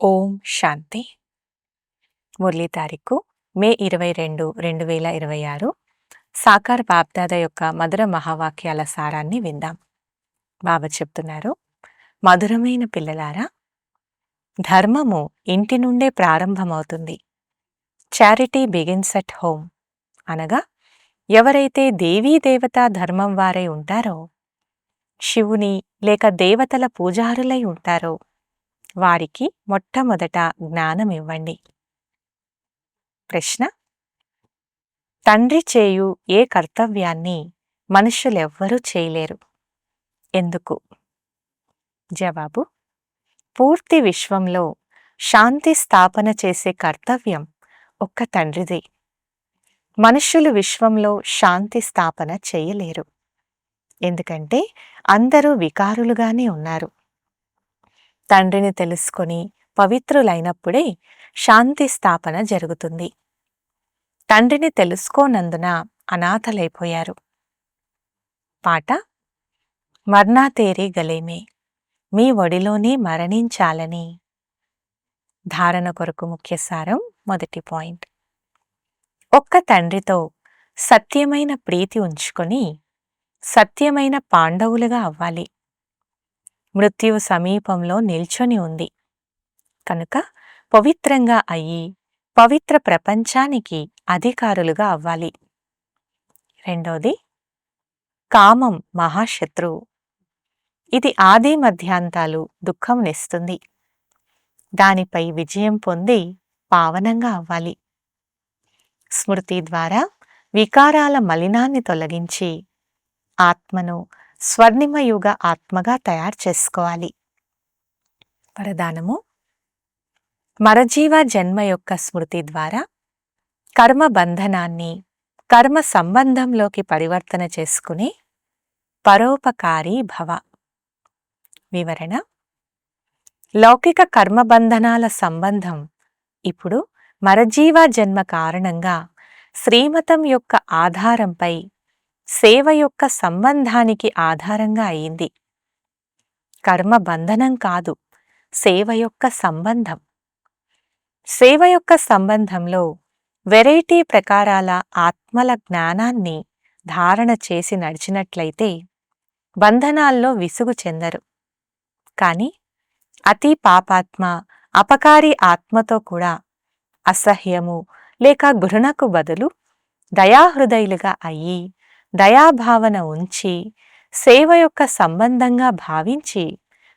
ఓం శాంతి. మురళీ తారీఖు మే 22, 2026. సాకార్ బాబ్దాదా యొక్క మధుర మహావాక్యాల సారాన్ని విందాం. బాబా చెప్తున్నారు, మధురమైన పిల్లలారా, ధర్మము ఇంటి నుండే ప్రారంభమవుతుంది. Charity begins at home. అనగా ఎవరైతే దేవీ దేవతా ధర్మం వారై ఉంటారో, శివుని లేక దేవతల పూజారులై ఉంటారో వారికి మొట్టమొదట జ్ఞానమివ్వండి. ప్రశ్న: తండ్రి చేయు ఏ కర్తవ్యాన్ని మనుష్యులెవ్వరూ చేయలేరు, ఎందుకు? జవాబు: పూర్తి విశ్వంలో శాంతి స్థాపన చేసే కర్తవ్యం ఒక్క తండ్రిదే. మనుష్యులు విశ్వంలో శాంతి స్థాపన చేయలేరు, ఎందుకంటే అందరూ వికారులుగానే ఉన్నారు. తండ్రిని తెలుసుకొని పవిత్రులైనప్పుడే శాంతి స్థాపన జరుగుతుంది. తండ్రిని తెలుసుకోనందున అనాథలైపోయారు. పాట: మర్నా తేరీ గలేమే, మీ ఒడిలోనే మరణించాలని. ధారణ కొరకు ముఖ్య సారం. మొదటి పాయింట్: ఒక్క తండ్రితో సత్యమైన ప్రీతి ఉంచుకొని సత్యమైన పాండవులుగా అవ్వాలి. మృత్యువు సమీపంలో నిల్చొని ఉంది కనుక పవిత్రంగా అయ్యి పవిత్ర ప్రపంచానికి అధికారులుగా అవ్వాలి. రెండోది, కామం మహాశత్రువు. ఇది ఆది మధ్యాంతాలు దుఃఖంనిస్తుంది. దానిపై విజయం పొంది పావనంగా అవ్వాలి. స్మృతి ద్వారా వికారాల మలినాన్ని తొలగించి ఆత్మను స్వర్ణిమయుగ ఆత్మగా తయారు చేసుకోవాలి. వరదానము: మరజీవ జన్మ యొక్క స్మృతి ద్వారా కర్మ బంధనాన్ని కర్మ సంబంధంలోకి పరివర్తన చేసుకుని పరోపకారీ భవ. వివరణ: లౌకిక కర్మబంధనాల సంబంధం ఇప్పుడు మరజీవ జన్మ కారణంగా శ్రీమతం యొక్క ఆధారంపై సేవ యొక్క సంబంధానికి ఆధారంగా అయింది. కర్మబంధనం కాదు, సేవ యొక్క సంబంధం. సేవ యొక్క సంబంధంలో వెరైటీ ప్రకారాల ఆత్మల జ్ఞానాన్ని ధారణ చేసి నడిచినట్లయితే బంధనాల్లో విసుగు చెందరు. కాని అతి పాపాత్మ అపకారి ఆత్మతో కూడా అసహ్యము లేక ఘృణకు బదులు దయాహృదయులుగా అయ్యి దయాభావన ఉంచి సేవ యొక్క సంబంధంగా భావించి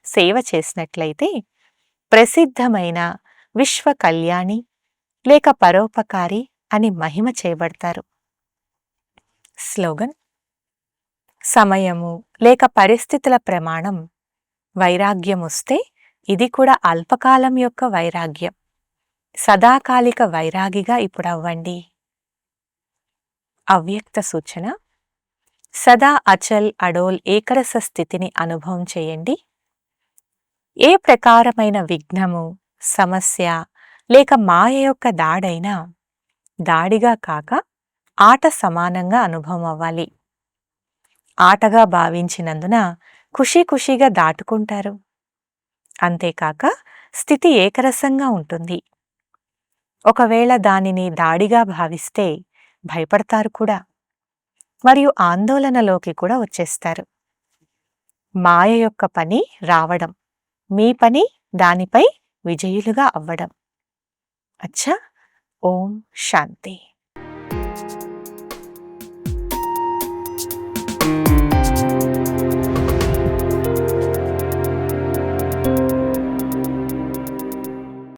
సేవ చేసినట్లయితే ప్రసిద్ధమైన విశ్వ కళ్యాణి లేక పరోపకారి అని మహిమ చేయబడతారు. స్లోగన్: సమయము లేక పరిస్థితుల ప్రమాణం వైరాగ్యమొస్తే ఇది కూడా అల్పకాలం యొక్క వైరాగ్యం. సదాకాలిక వైరాగిగా ఇప్పుడు అవ్వండి. అవ్యక్త సూచన: సదా అచల్ అడోల్ ఏకరస స్థితిని అనుభవం చేయండి. ఏ ప్రకారమైన విఘ్నము, సమస్య లేక మాయ యొక్క దాడైనా దాడిగా కాక ఆట సమానంగా అనుభవం అవ్వాలి. ఆటగా భావించినందున ఖుషీగా దాటుకుంటారు. అంతేకాక స్థితి ఏకరసంగా ఉంటుంది. ఒకవేళ దానిని దాడిగా భావిస్తే భయపడతారు కూడా, మరియు ఆందోళనలోకి కూడా వచ్చేస్తారు. మాయ యొక్క పని రావడం, మీ పని దానిపై విజయులుగా అవ్వడం. అచ్చా. ఓం శాంతి.